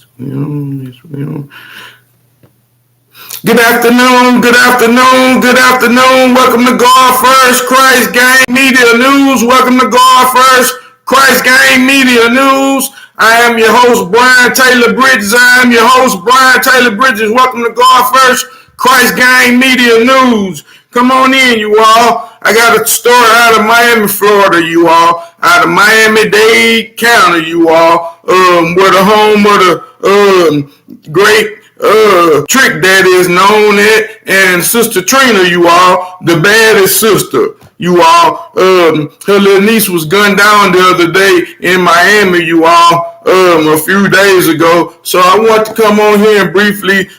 Good afternoon, good afternoon, good afternoon. Welcome to God First Christ Gang Media News. Welcome to God First Christ Gang Media News. I am your host, Brian Taylor Bridges. Welcome to God First Christ Gang Media News. Come on in, you all. I got a story out of Miami, Florida, you all. Out of Miami-Dade County, you all. Where the home of the great Trick Daddy is known at, and Sister Trina, you all, the baddest sister, you all. Her little niece was gunned down the other day in Miami, you all, a few days ago. So I want to come on here and briefly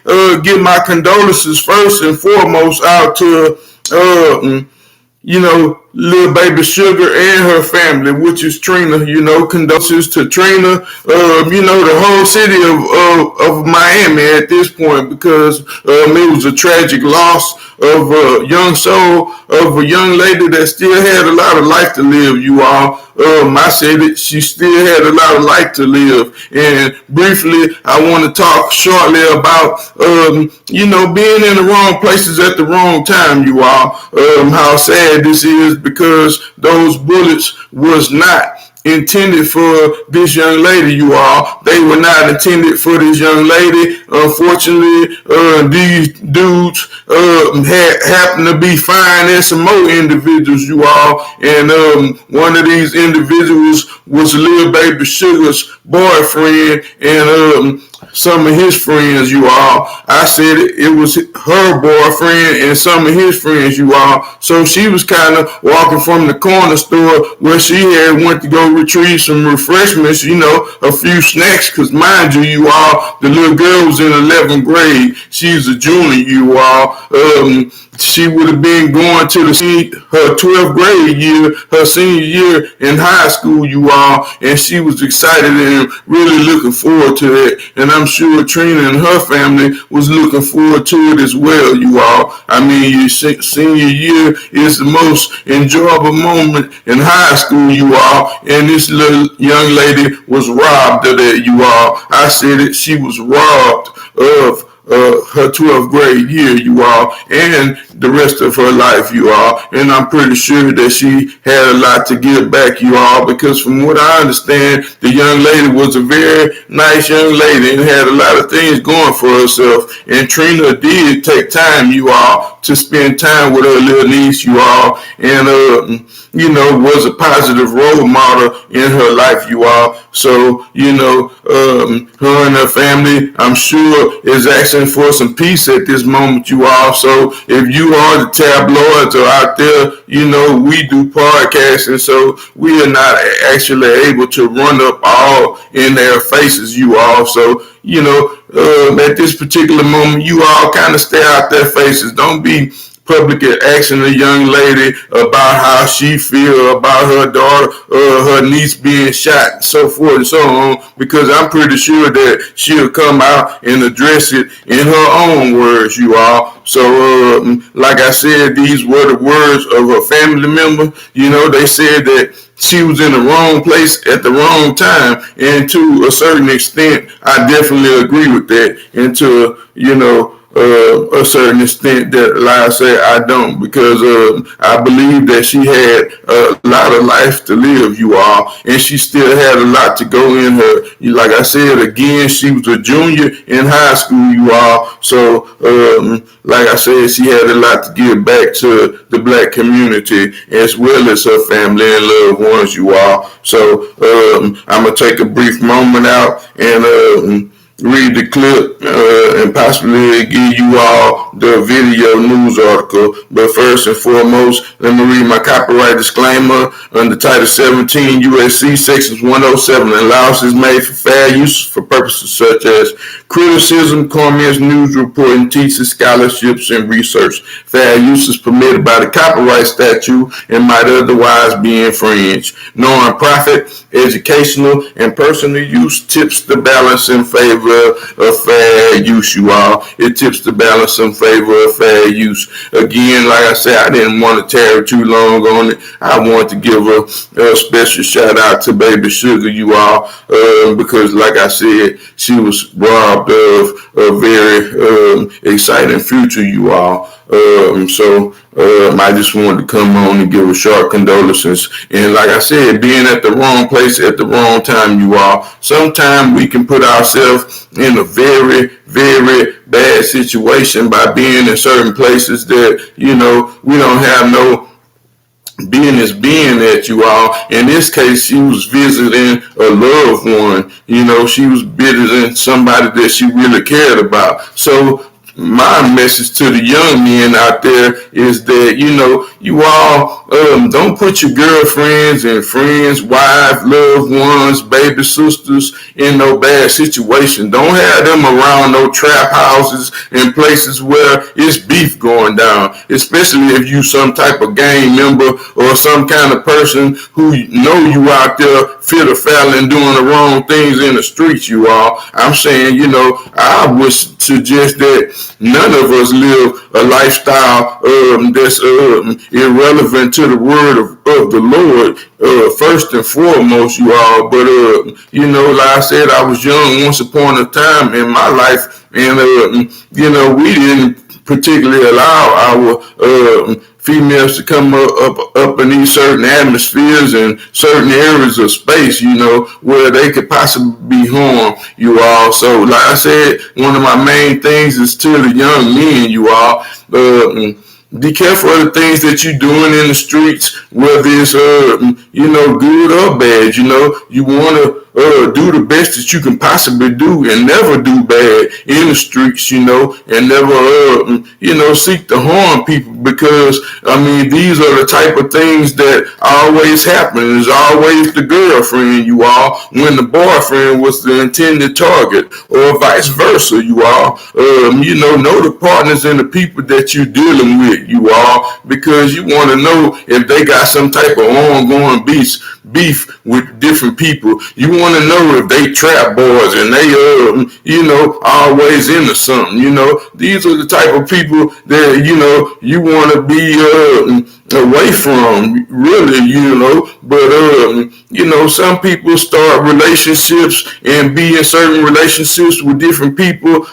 give my condolences first and foremost out to little baby Suga and her family, which is Trina. Condolences to Trina. The whole city of Miami at this point, because it was a tragic loss of a young soul, of a young lady that still had a lot of life to live, you all. I said that she still had a lot of life to live. And briefly, I want to talk shortly about, being in the wrong places at the wrong time, you all. How sad this is, because those bullets was not intended for this young lady, you all. They were not intended for this young lady. Unfortunately, these dudes happened to be firing some more individuals, you all. And one of these individuals was Lil Baby Suga's boyfriend and some of his friends, you all. I said it was her boyfriend and some of his friends, you all. So she was kind of walking from the corner store where she had went to go retrieve some refreshments, a few snacks, because mind you, you all, the little girl was in 11th grade. She's a junior, you all. She would have been going to her 12th grade year, her senior year in high school, you all, and she was excited and really looking forward to it. And I'm sure Trina and her family was looking forward to it as well, you all. I mean, your senior year is the most enjoyable moment in high school, you all, and this little young lady was robbed of that, you all. I said it, she was robbed of her 12th grade year, you all, and the rest of her life, you all. And I'm pretty sure that she had a lot to give back, you all, because from what I understand, the young lady was a very nice young lady and had a lot of things going for herself. And Trina did take time, you all, to spend time with her little niece, you all, and was a positive role model in her life, you all. So, her and her family, I'm sure, is asking for some peace at this moment, you all. So if you are the tabloids or out there, we do podcasts, and so we are not actually able to run up all in their faces, you all. So, at this particular moment, you all kind of stay out their faces. Don't be public asking a young lady about how she feel about her daughter or her niece being shot, and so forth and so on, because I'm pretty sure that she'll come out and address it in her own words, you all. So, like I said, these were the words of a family member. They said that she was in the wrong place at the wrong time, and to a certain extent, I definitely agree with that. And to, a certain extent that, like I say, I don't, because I believe that she had a lot of life to live, you all, and she still had a lot to go in her. Like I said, again, she was a junior in high school, you all. So, like I said, she had a lot to give back to the black community as well as her family and loved ones, you all. So, I'm gonna take a brief moment out and read the clip and possibly give you all the video news article. But first and foremost, let me read my copyright disclaimer. Under Title 17 U.S.C. Sections 107, allowance is made for fair use for purposes such as criticism, comments, news reporting, teaching, scholarships, and research. Fair use is permitted by the copyright statute and might otherwise be infringed. Non-profit, educational, and personal use tips the balance in favor favor of fair use, you all. It tips the balance in favor of fair use. Again, like I said, I didn't want to tarry too long on it. I wanted to give a special shout out to baby Suga, you all, because like I said, she was robbed of a very exciting future, you all. I just wanted to come on and give a short condolences. And like I said, being at the wrong place at the wrong time, you all, sometimes we can put ourselves in a very, very bad situation by being in certain places that, you know, we don't have no business being at, you all. In this case, she was visiting a loved one. You know, she was visiting somebody that she really cared about. So my message to the young men out there is that, you know, you all don't put your girlfriends and friends, wives, loved ones, baby sisters in no bad situation. Don't have them around no trap houses and places where it's beef going down, especially if you some type of gang member or some kind of person who know you out there fit or foul and doing the wrong things in the streets, you all. I'm saying, you know, I would suggest that none of us live a lifestyle that's irrelevant to the word of the Lord, first and foremost, you all. But, you know, like I said, I was young once upon a time in my life, and, you know, we didn't particularly allow our females to come up in these certain atmospheres and certain areas of space, you know, where they could possibly be harmed, you all. So, like I said, one of my main things is to the young men, you all. Be careful of the things that you're doing in the streets, whether it's, you know, good or bad. You know, you want to do the best that you can possibly do and never do bad in the streets, you know, and never, you know, seek to harm people, because, I mean, these are the type of things that always happen. There's always the girlfriend, you all, when the boyfriend was the intended target, or vice versa, you all. You know the partners and the people that you're dealing with, you all, because you want to know if they got some type of ongoing beef with different people. You want to know if they trap boys and they, you know, always into something. You know, these are the type of people that, you know, you want to be away from, really, you know. But, you know, some people start relationships and be in certain relationships with different people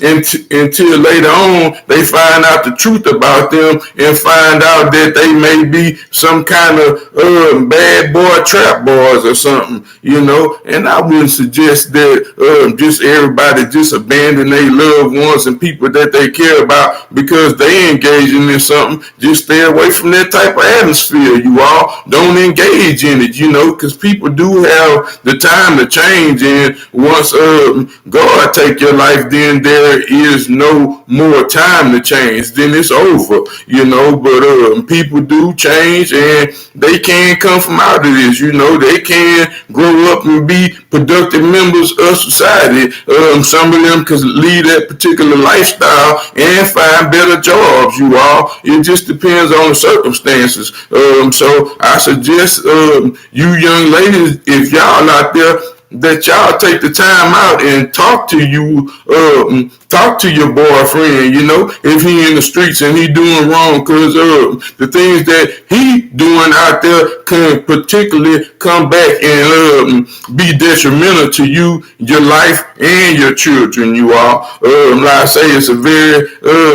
until later on they find out the truth about them and find out that they may be some kind of bad boy trap boys or something, you know. And I wouldn't suggest that just everybody just abandon their loved ones and people that they care about because they engaging in something. Just stay away from that type of atmosphere, you all. Don't engage in it, you know, because people do have the time to change, and once God take your life, then there is no more time to change. Then it's over, you know. But people do change, and they can come from out of this, you know. They can grow up and be productive members of society. Some of them can lead that particular lifestyle and find better jobs, you all. It just depends on the circumstances. So I suggest you young ladies, if y'all out there, that y'all take the time out and talk to your boyfriend, you know, if he in the streets and he doing wrong, because the things that he doing out there can particularly come back and be detrimental to you, your life, and your children, you all. Like I say, it's a very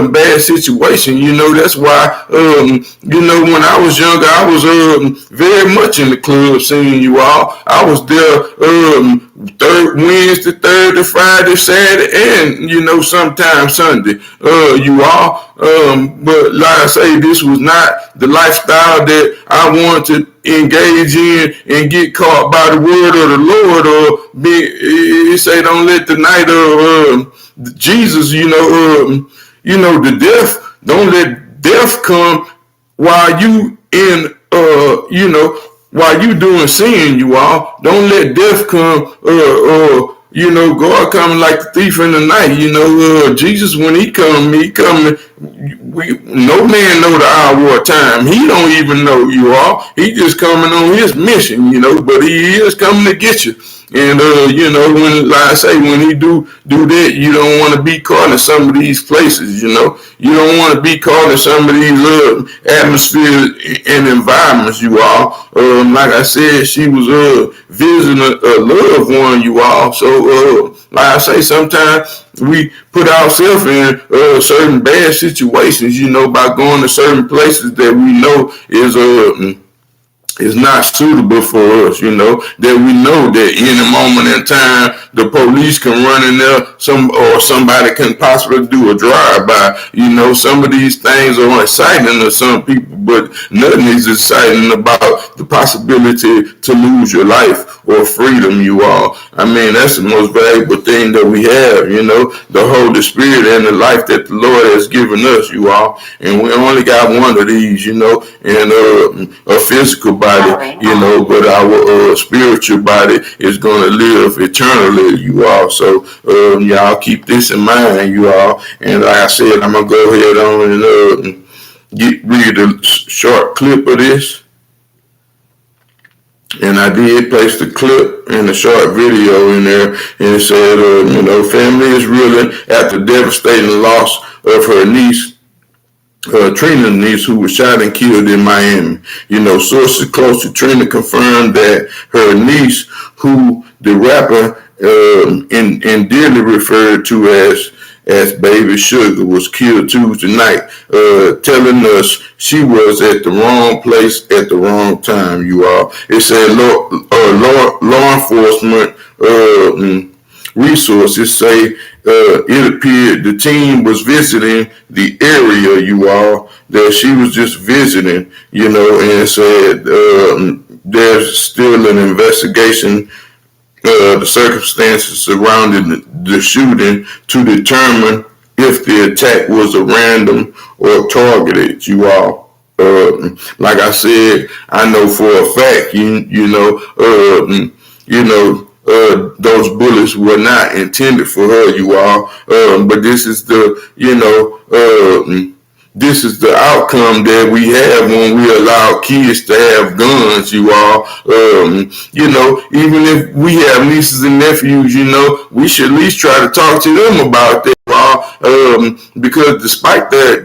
bad situation, you know. That's why, you know, when I was younger, I was very much in the club scene, you all. I was there Wednesday, Thursday, Friday, Saturday, and, you know, sometimes Sunday, you all. But like I say, this was not the lifestyle that I wanted to engage in and get caught by the word of the Lord, or he say, don't let the night of Jesus, you know, the death, don't let death come while you in, you know, while you doing sin, you all. Don't let death come, you know, God coming like the thief in the night. You know, Jesus, when he coming, no man know the hour or time. He don't even know, you all. He just coming on his mission, you know, but he is coming to get you. And when, like I say, when he do that, you don't want to be caught in some of these places. You don't want to be caught in some of these atmospheres and environments. You all, like I said, she was visiting a loved one. You all, so like I say, sometimes we put ourselves in certain bad situations. By going to certain places that we know is not suitable for us, that we know that any moment in time the police can run in there, or somebody can possibly do a drive-by. Some of these things are exciting to some people, but nothing is exciting about the possibility to lose your life or freedom, you all. I mean, that's the most valuable thing that we have, the Holy Spirit and the life that the Lord has given us, you all. And we only got one of these, and a physical body, but our spiritual body is going to live eternally, you all. So y'all keep this in mind, you all. And like I said, I'm going to go ahead on and read a short clip of this. And I did place the clip and a short video in there, and it said, family is reeling after devastating loss of her niece, Trina's niece, who was shot and killed in Miami. Sources close to Trina confirmed that her niece, who the rapper dearly referred to as Baby Suga, was killed Tuesday night, telling us she was at the wrong place at the wrong time, you all. It said law enforcement resources say it appeared the team was visiting the area, you all, that she was just visiting, and said there's still an investigation, the circumstances surrounding the shooting to determine if the attack was a random or targeted, you all. Like I said, I know for a fact, those bullets were not intended for her, you all. But this is the, this is the outcome that we have when we allow kids to have guns, you all. Even if we have nieces and nephews, we should at least try to talk to them about that, because despite their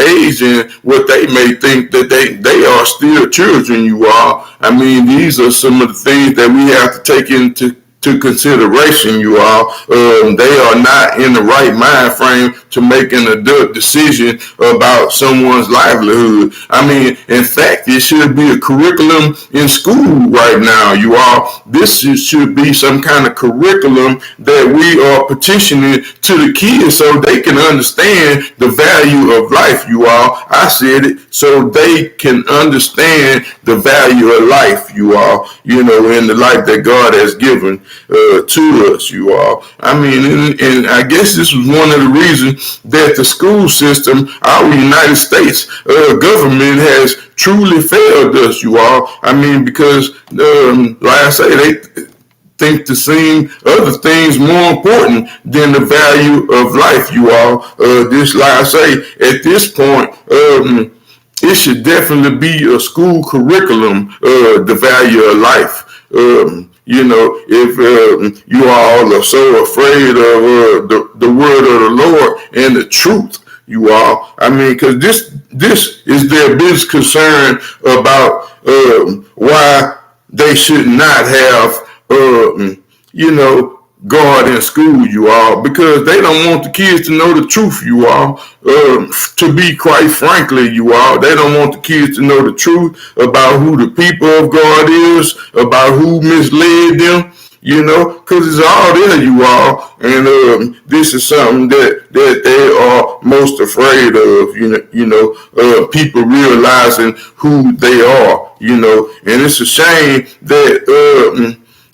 age and what they may think, that they are still children, you all. I mean, these are some of the things that we have to take into consideration, you all. They are not in the right mind frame to make an adult decision about someone's livelihood. I mean, in fact, it should be a curriculum in school right now, you all. This should be some kind of curriculum that we are petitioning to the kids so they can understand the value of life, you all. I said it, so they can understand the value of life, you all, in the life that God has given to us, you all. I mean, and I guess this was one of the reasons that the school system, our United States government, has truly failed us, you all. I mean, because like I say, they think to seem other things more important than the value of life, you all. This, like I say, at this point, it should definitely be a school curriculum, the value of life. If you all are so afraid of the word of the Lord and the truth, you all. I mean, because this is their biggest concern about why they should not have, God in school, you all, because they don't want the kids to know the truth, you all. To be quite frankly, you all, they don't want the kids to know the truth about who the people of God is, about who misled them, because it's all there, you all. And this is something that they are most afraid of, people realizing who they are, and it's a shame that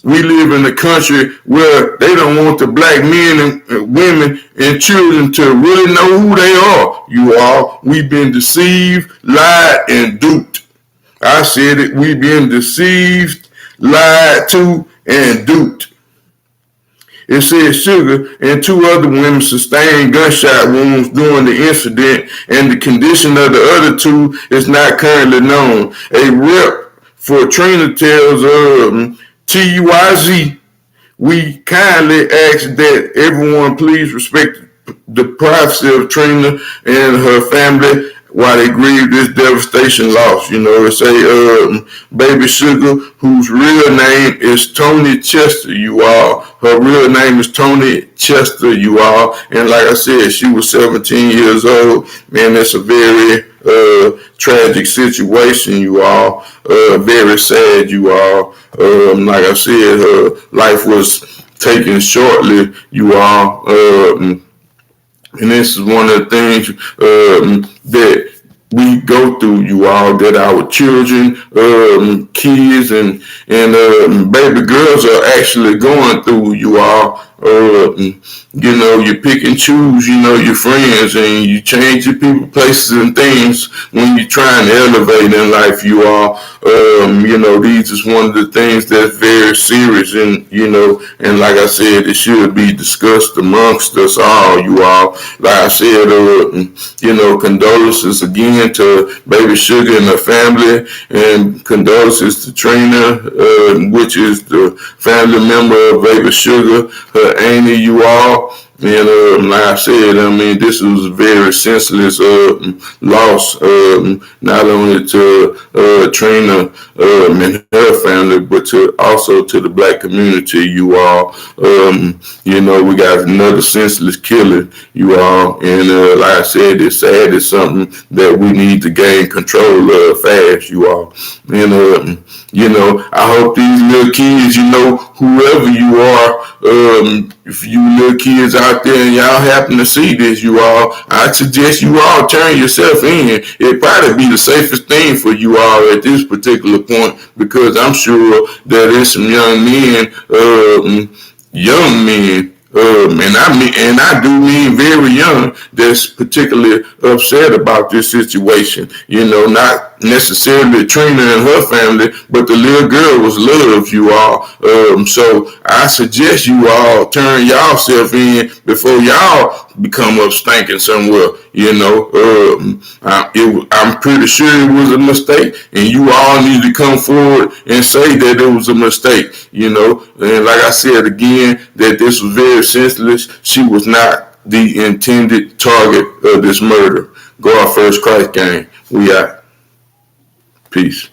we live in a country where they don't want the black men and women and children to really know who they are, you all. We've been deceived, lied, and duped. I said it, we've been deceived, lied to, and duped. It said Suga and two other women sustained gunshot wounds during the incident, and the condition of the other two is not currently known. A rep for Trina tells TYZ We kindly ask that everyone please respect the privacy of Trina and her family while they grieve this devastation loss. You know, it's a baby Suga, whose real name is Tony Chester, you all. Her real name is Tony Chester, you all. And like I said, she was 17 years old. Man, that's a very tragic situation, you all. Very sad, you all. Like I said, her life was taken shortly, you all. And this is one of the things that we go through, you all, that our children, kids, and baby girls are actually going through, you all. You know, you pick and choose, you know, your friends, and you change your people, places, and things when you're trying to elevate in life, you all. You know, these is one of the things that's very serious, and, you know, and like I said, it should be discussed amongst us all, you all. Like I said, you know, condolences again to baby Suga and her family, and condolences to Trina, which is the family member of baby Suga, her auntie, you all. And like I said, I mean, this was a very senseless loss, not only to Trina and her family, but also to the black community, you all. You know, we got another senseless killing, you all. And like I said, it's sad. It's something that we need to gain control of fast, you all. And you know, I hope these little kids, you know, whoever you are, if you little kids out there and y'all happen to see this, you all, I suggest you all turn yourself in. It'd probably be the safest thing for you all at this particular point, because I'm sure that there's some young men, and I do mean very young, that's particularly upset about this situation. You know, not necessarily Trina and her family, but the little girl was loved, you all. So I suggest you all turn yourself in before y'all become up stinking somewhere. You know, I'm pretty sure it was a mistake, and you all need to come forward and say that it was a mistake. You know, and like I said again, that this was very senseless. She was not the intended target of this murder. Go our first Christ gang. We out. Peace.